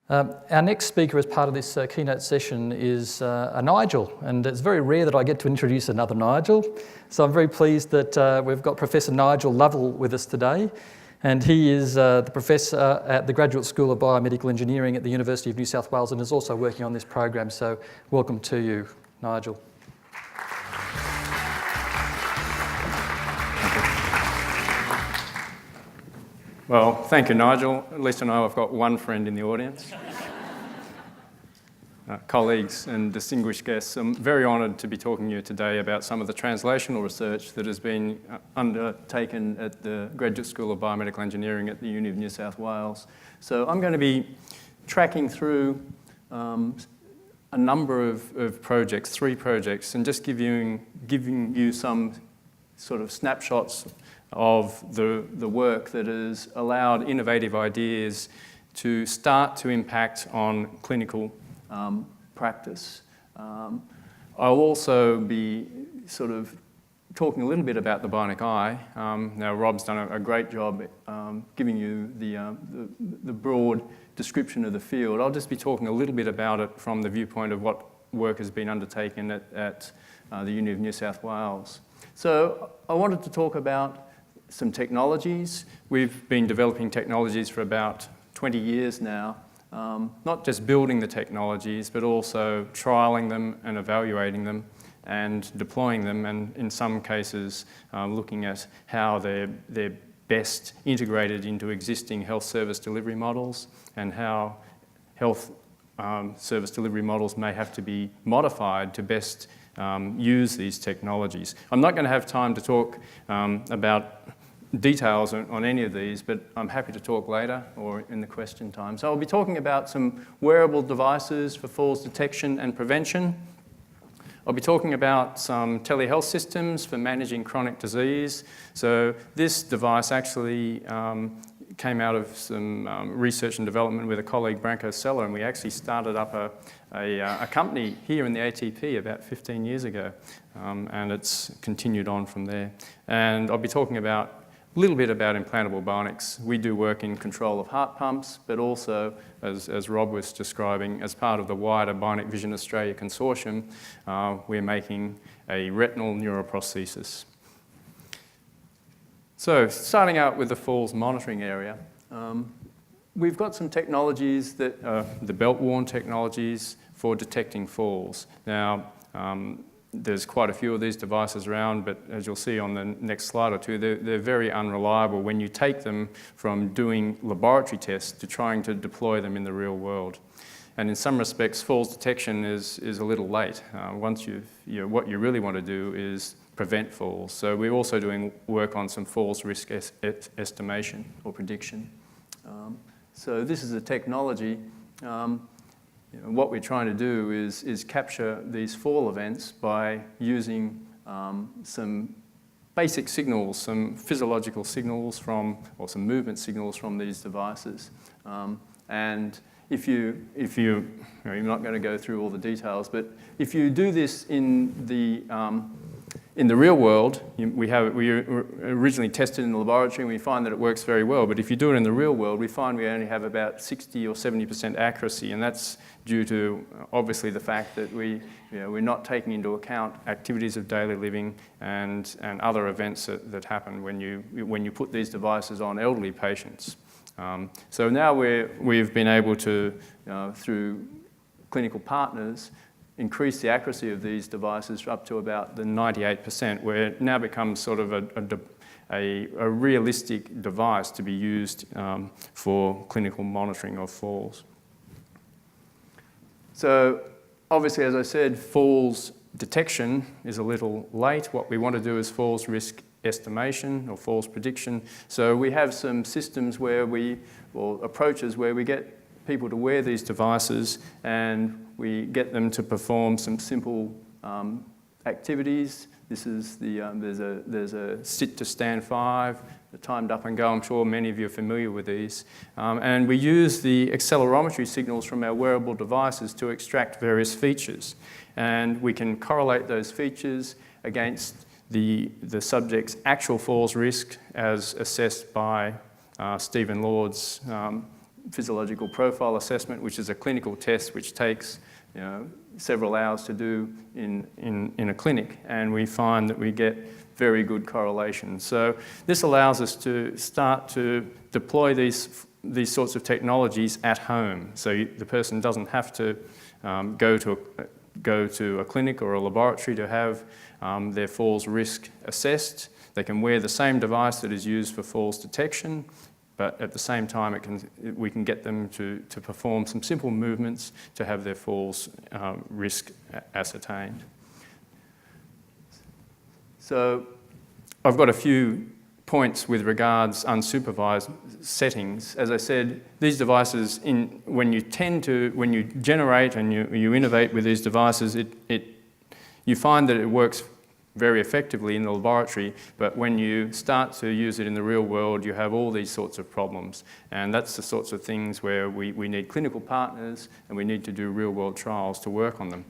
Our next speaker as part of this keynote session is a Nigel, and it's very rare that I get to introduce another Nigel. So I'm very pleased that we've got Professor Nigel Lovell with us today, and he is the professor at the Graduate School of Biomedical Engineering at the University of New South Wales and is also working on this program. So welcome to you, Nigel. Well, thank you, Nigel. At least I know I've got one friend in the audience. Colleagues and distinguished guests, I'm very honoured to be talking to you today about some of the translational research that has been undertaken at the Graduate School of Biomedical Engineering at the Uni of New South Wales. So I'm going to be tracking through a number of projects, 3 projects, and just giving you some sort of snapshots of the work that has allowed innovative ideas to start to impact on clinical practice. I'll also be sort of talking a little bit about the bionic eye. Now, Rob's done a great job giving you the broad description of the field. I'll just be talking a little bit about it from the viewpoint of what work has been undertaken at the Uni of New South Wales. So I wanted to talk about some technologies. We've been developing technologies for about 20 years now, not just building the technologies, but also trialling them and evaluating them and deploying them, and in some cases looking at how they're best integrated into existing health service delivery models and how health service delivery models may have to be modified to best use these technologies. I'm not going to have time to talk about details on any of these, but I'm happy to talk later or in the question time. So I'll be talking about some wearable devices for falls detection and prevention. I'll be talking about some telehealth systems for managing chronic disease. So this device actually came out of some research and development with a colleague, Branko Seller, and we actually started up a company here in the ATP about 15 years ago, and it's continued on from there. And I'll be talking about a little bit about implantable bionics. We do work in control of heart pumps, but also, as Rob was describing, as part of the wider Bionic Vision Australia consortium, we're making a retinal neuroprosthesis. So, starting out with the falls monitoring area, we've got some technologies that are the belt-worn technologies for detecting falls. Now, there's quite a few of these devices around, but as you'll see on the next slide or two, they're very unreliable when you take them from doing laboratory tests to trying to deploy them in the real world. And in some respects, falls detection is a little late. Once what you really want to do is prevent falls. So we're also doing work on some falls risk estimation or prediction. So this is a technology. What we're trying to do is capture these fall events by using some basic signals, some physiological signals or some movement signals from these devices. And if you're not going to go through all the details, but if you do this in the real world, we originally tested in the laboratory and we find that it works very well. But if you do it in the real world, we find we only have about 60 or 70% accuracy, and that's due to obviously the fact that we're not taking into account activities of daily living and other events that happen when you put these devices on elderly patients. So now we've been able to, through clinical partners, increase the accuracy of these devices up to about the 98%, where it now becomes sort of a realistic device to be used for clinical monitoring of falls. So obviously, as I said, falls detection is a little late. What we want to do is falls risk estimation or falls prediction. So we have some systems approaches where we get people to wear these devices and we get them to perform some simple activities. This is there's a sit to stand 5, the timed up and go. I'm sure many of you are familiar with these. And we use the accelerometry signals from our wearable devices to extract various features. And we can correlate those features against the subject's actual falls risk as assessed by Stephen Lord's physiological profile assessment, which is a clinical test which takes several hours to do in a clinic, and we find that we get very good correlation. So this allows us to start to deploy these sorts of technologies at home. So the person doesn't have to go to a clinic or a laboratory to have their falls risk assessed. They can wear the same device that is used for falls detection, but at the same time we can get them to perform some simple movements to have their falls risk ascertained. So I've got a few points with regards unsupervised settings. As I said, these devices, when you generate and you innovate with these devices, you find that it works very effectively in the laboratory, but when you start to use it in the real world, you have all these sorts of problems. And that's the sorts of things where we need clinical partners and we need to do real world trials to work on them.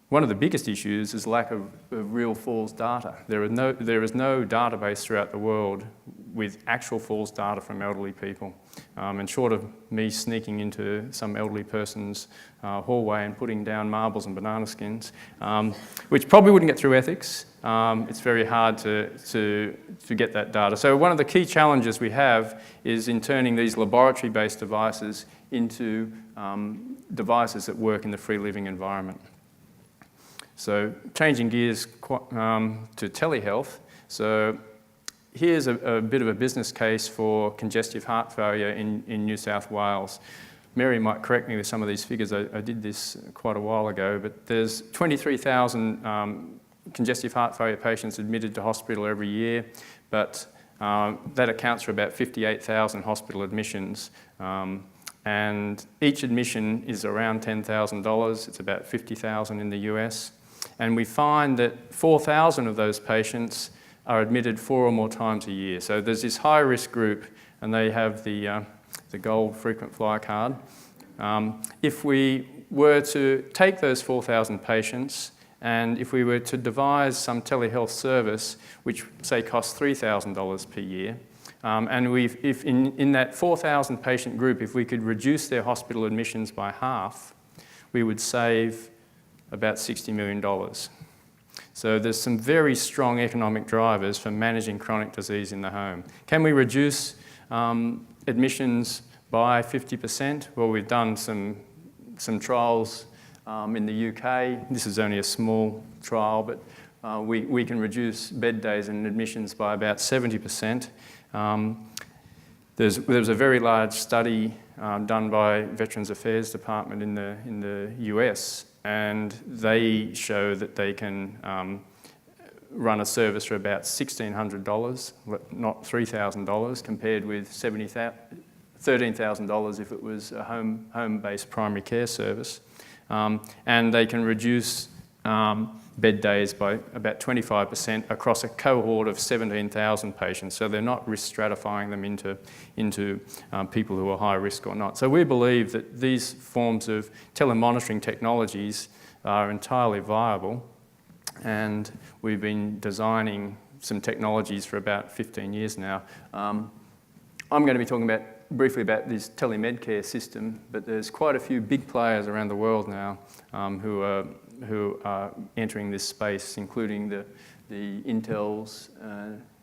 One of the biggest issues is lack of real falls data. There is no database throughout the world with actual falls data from elderly people. And short of me sneaking into some elderly person's hallway and putting down marbles and banana skins, which probably wouldn't get through ethics, it's very hard to get that data. So one of the key challenges we have is in turning these laboratory-based devices into devices that work in the free living environment. So changing gears to telehealth. So here's a bit of a business case for congestive heart failure in New South Wales. Mary might correct me with some of these figures. I did this quite a while ago, but there's 23,000 congestive heart failure patients admitted to hospital every year, but that accounts for about 58,000 hospital admissions. And each admission is around $10,000. It's about $50,000 in the US. And we find that 4,000 of those patients are admitted 4 or more times a year. So there's this high-risk group, and they have the gold frequent flyer card. If we were to take those 4,000 patients, and if we were to devise some telehealth service, which say costs $3,000 per year, and if in that 4,000 patient group, if we could reduce their hospital admissions by half, we would save about $60 million. So there's some very strong economic drivers for managing chronic disease in the home. Can we reduce admissions by 50%? Well, we've done some trials in the UK. This is only a small trial, but we can reduce bed days and admissions by about 70%. There was a very large study done by Veterans Affairs Department in the US, and they show that they can run a service for about $1,600, not $3,000, compared with $13,000 if it was a home-based primary care service. And they can reduce bed days by about 25% across a cohort of 17,000 patients. So they're not risk stratifying them into people who are high risk or not. So we believe that these forms of telemonitoring technologies are entirely viable, and we've been designing some technologies for about 15 years now. I'm going to be talking briefly about this telemed care system, but there's quite a few big players around the world now who are entering this space, including the Intels,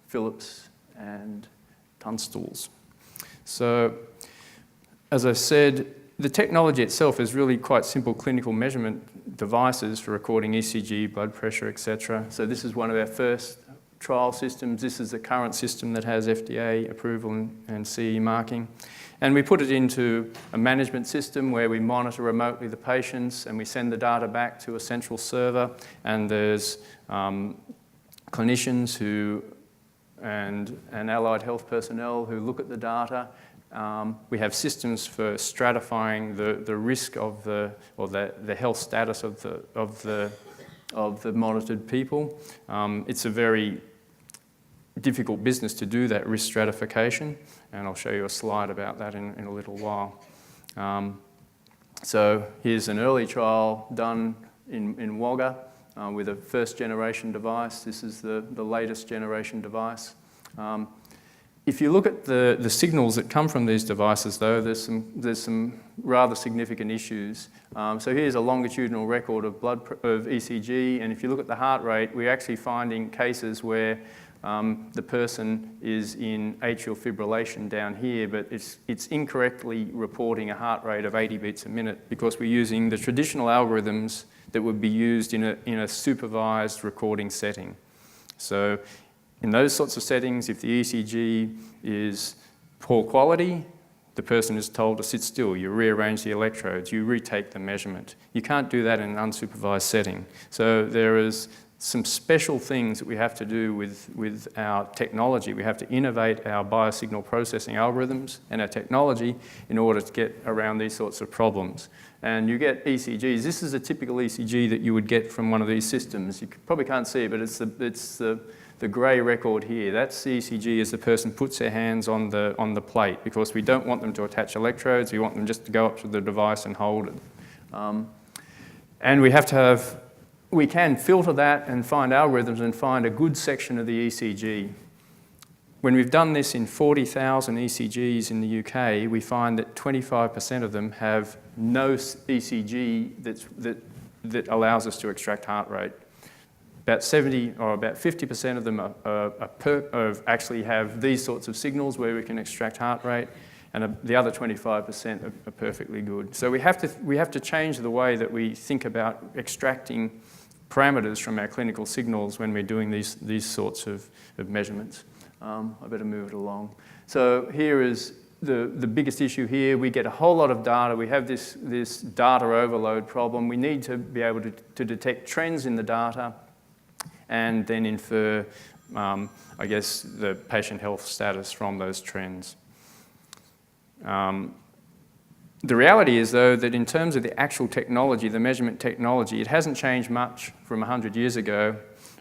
Philips, and Tunstall's. So, as I said, the technology itself is really quite simple clinical measurement devices for recording ECG, blood pressure, etc. So this is one of our first trial systems. This is the current system that has FDA approval and CE marking. And we put it into a management system where we monitor remotely the patients and we send the data back to a central server, and there's clinicians and allied health personnel who look at the data. We have systems for stratifying the risk of the health status of the monitored people. It's a very difficult business to do that risk stratification, and I'll show you a slide about that in a little while. So here's an early trial done in Wagga with a first generation device. This is the latest generation device. If you look at the signals that come from these devices, though, there's some rather significant issues. So here's a longitudinal record of ECG, and if you look at the heart rate, we're actually finding cases where the person is in atrial fibrillation down here, but it's incorrectly reporting a heart rate of 80 beats a minute because we're using the traditional algorithms that would be used in a supervised recording setting. So in those sorts of settings, if the ECG is poor quality, the person is told to sit still. You rearrange the electrodes, you retake the measurement. You can't do that in an unsupervised setting. So there is some special things that we have to do with our technology. We have to innovate our biosignal processing algorithms and our technology in order to get around these sorts of problems. And you get ECGs. This is a typical ECG that you would get from one of these systems. You probably can't see it, but it's the grey record here. That's the ECG as the person puts their hands on the plate, because we don't want them to attach electrodes. We want them just to go up to the device and hold it. And we can filter that and find algorithms and find a good section of the ECG. When we've done this in 40,000 ECGs in the UK, we find that 25% of them have no ECG that allows us to extract heart rate. About 70 or about 50% of them actually have these sorts of signals where we can extract heart rate, and the other 25% are perfectly good. So we have to change the way that we think about extracting parameters from our clinical signals when we're doing these sorts of measurements. I better move it along. So here is the biggest issue here. We get a whole lot of data. We have this data overload problem. We need to be able to detect trends in the data and then infer, I guess, the patient health status from those trends. The reality is, though, that in terms of the actual technology, the measurement technology, it hasn't changed much from 100 years ago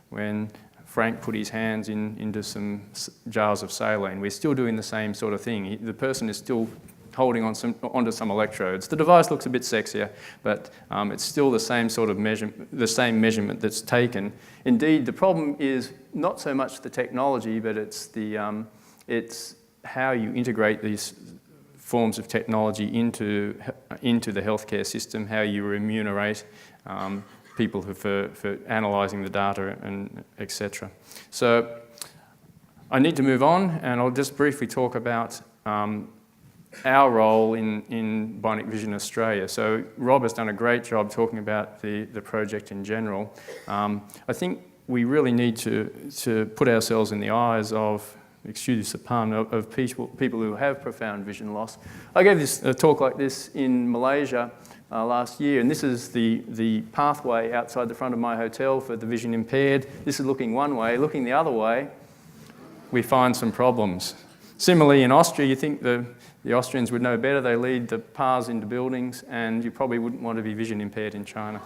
when Frank put his hands into some jars of saline. We're still doing the same sort of thing. The person is still holding onto some electrodes. The device looks a bit sexier, but it's still the same sort of measurement that's taken. Indeed, the problem is not so much the technology, but it's how you integrate these forms of technology into the healthcare system, how you remunerate people for analysing the data, and etc. So I need to move on, and I'll just briefly talk about our role in Bionic Vision Australia. So Rob has done a great job talking about the project in general. I think we really need to put ourselves in the eyes of, excuse the pun, of people who have profound vision loss. I gave a talk like this in Malaysia last year, and this is the pathway outside the front of my hotel for the vision impaired. This is looking one way. Looking the other way, we find some problems. Similarly, in Austria, you think the Austrians would know better. They lead the paths into buildings, and you probably wouldn't want to be vision impaired in China.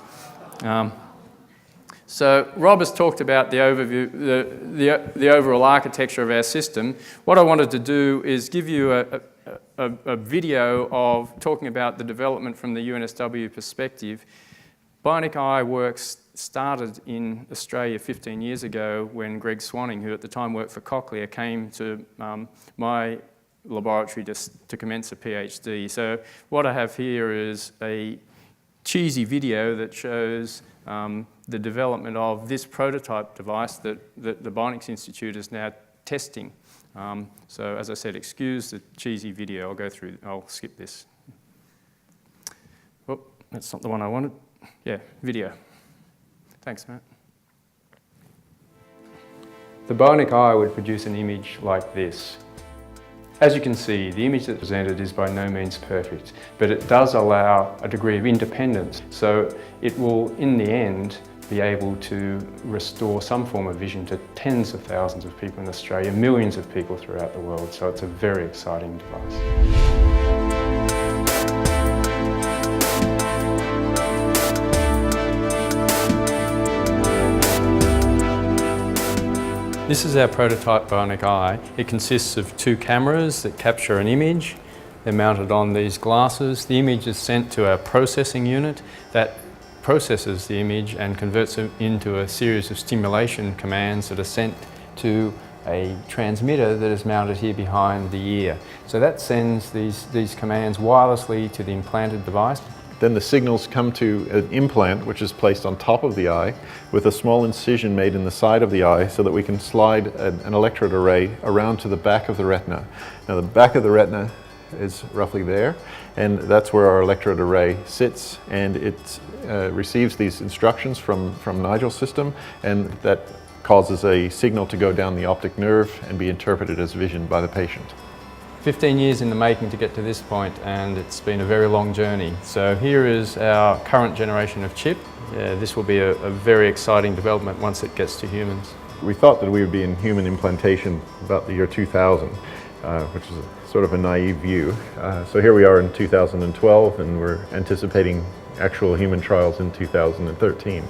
So Rob has talked about the overview, the overall architecture of our system. What I wanted to do is give you a video of talking about the development from the UNSW perspective. Bionic Eye works started in Australia 15 years ago when Greg Swanning, who at the time worked for Cochlear, came to my laboratory to commence a PhD. So what I have here is a cheesy video that shows the development of this prototype device that the Bionics Institute is now testing. So as I said, excuse the cheesy video. I'll skip this. Oh, that's not the one I wanted. Yeah, video. Thanks, Matt. The Bionic Eye would produce an image like this. As you can see, the image that's presented is by no means perfect, but it does allow a degree of independence. So it will, in the end, be able to restore some form of vision to tens of thousands of people in Australia, millions of people throughout the world. So it's a very exciting device. This is our prototype Bionic Eye. It consists of two cameras that capture an image. They're mounted on these glasses. The image is sent to our processing unit that processes the image and converts it into a series of stimulation commands that are sent to a transmitter that is mounted here behind the ear. So that sends these commands wirelessly to the implanted device. Then the signals come to an implant which is placed on top of the eye with a small incision made in the side of the eye so that we can slide an electrode array around to the back of the retina. Now the back of the retina is roughly there, and that's where our electrode array sits, and it receives these instructions from Nigel's system, and that causes a signal to go down the optic nerve and be interpreted as vision by the patient. 15 years in the making to get to this point, and it's been a very long journey. So here is our current generation of chip. This will be a very exciting development once it gets to humans. We thought that we would be in human implantation about the year 2000, which is sort of a naive view. So here we are in 2012, and we're anticipating actual human trials in 2013.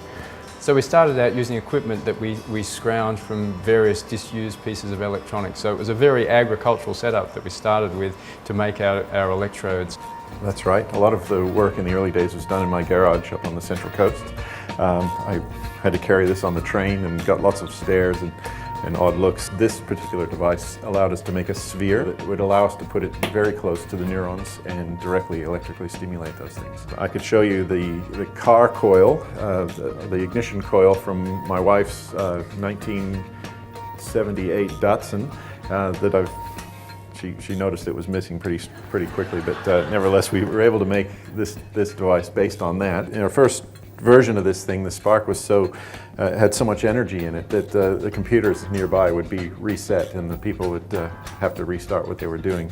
So we started out using equipment that we scrounged from various disused pieces of electronics. So it was a very agricultural setup that we started with to make our electrodes. That's right. A lot of the work in the early days was done in my garage up on the Central Coast. I had to carry this on the train and got lots of stares and odd looks. This particular device allowed us to make a sphere that would allow us to put it very close to the neurons and directly electrically stimulate those things. I could show you the car coil, the ignition coil from my wife's 1978 Datsun that she noticed it was missing pretty quickly, but nevertheless we were able to make this device based on that. In our first version of this thing, the spark was had so much energy in it that the computers nearby would be reset and the people would have to restart what they were doing.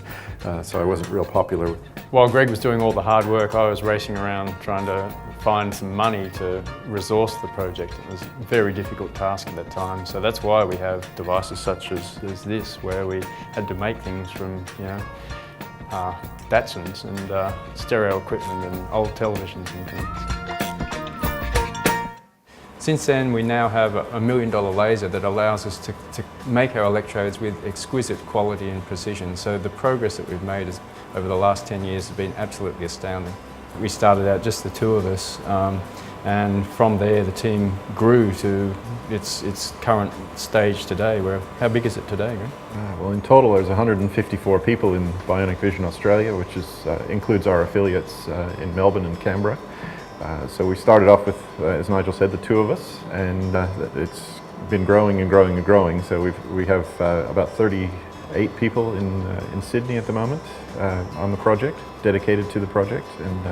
So I wasn't real popular. While Greg was doing all the hard work, I was racing around trying to find some money to resource the project. It was a very difficult task at that time. So that's why we have devices such as this, where we had to make things from, Datsuns and stereo equipment and old televisions and things. Since then, we now have a $1 million laser that allows us to make our electrodes with exquisite quality and precision. So the progress that we've made over the last 10 years has been absolutely astounding. We started out just the two of us, and from there the team grew to its current stage today. How big is it today, Greg? Well, in total there's 154 people in Bionic Vision Australia, which includes our affiliates in Melbourne and Canberra. So we started off with, as Nigel said, the two of us, and it's been growing and growing and growing. So we have about 38 people in Sydney at the moment on the project, dedicated to the project, and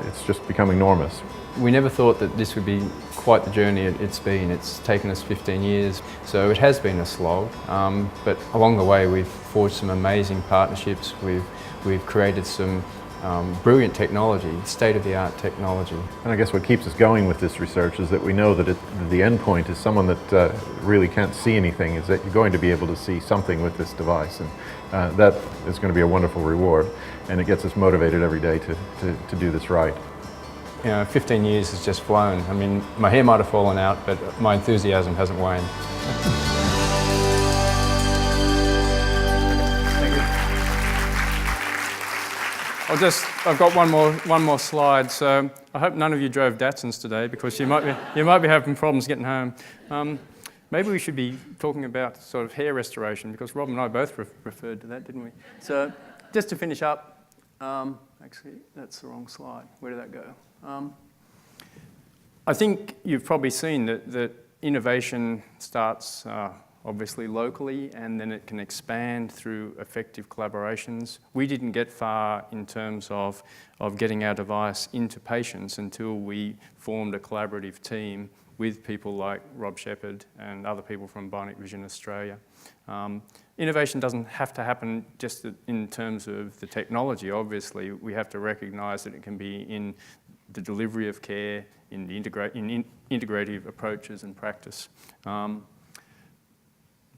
it's just becoming enormous. We never thought that this would be quite the journey it's been. It's taken us 15 years, so it has been a slog, but along the way we've forged some amazing partnerships. We've created some brilliant technology, state-of-the-art technology. And I guess what keeps us going with this research is that we know that the end point is someone that really can't see anything, is that you're going to be able to see something with this device, and that is going to be a wonderful reward, and it gets us motivated every day to do this right. 15 years has just flown. I mean, my hair might have fallen out, but my enthusiasm hasn't waned. I've got one more slide. So I hope none of you drove Datsuns today, because you might be having problems getting home. Maybe we should be talking about sort of hair restoration, because Rob and I both referred to that, didn't we? So just to finish up, actually that's the wrong slide. Where did that go? I think you've probably seen that innovation starts obviously locally, and then it can expand through effective collaborations. We didn't get far in terms of getting our device into patients until we formed a collaborative team with people like Rob Shepherd and other people from Bionic Vision Australia. Innovation doesn't have to happen just in terms of the technology. Obviously, we have to recognise that it can be in the delivery of care, in the integrative approaches and practice.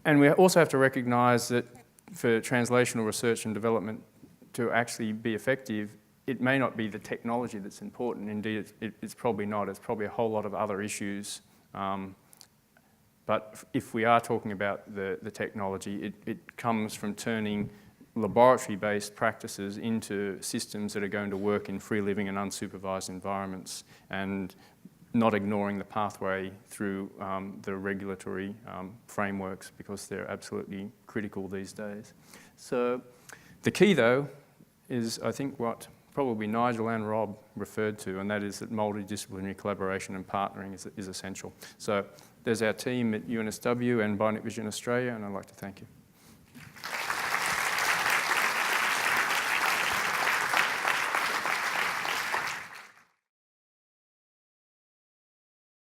And we also have to recognise that for translational research and development to actually be effective, it may not be the technology that's important. Indeed, it's probably not. It's probably a whole lot of other issues. But if we are talking about the technology, it comes from turning laboratory-based practices into systems that are going to work in free living and unsupervised environments. And not ignoring the pathway through the regulatory frameworks, because they're absolutely critical these days. So the key, though, is I think what probably Nigel and Rob referred to, and that is that multidisciplinary collaboration and partnering is essential. So there's our team at UNSW and Bionic Vision Australia, and I'd like to thank you.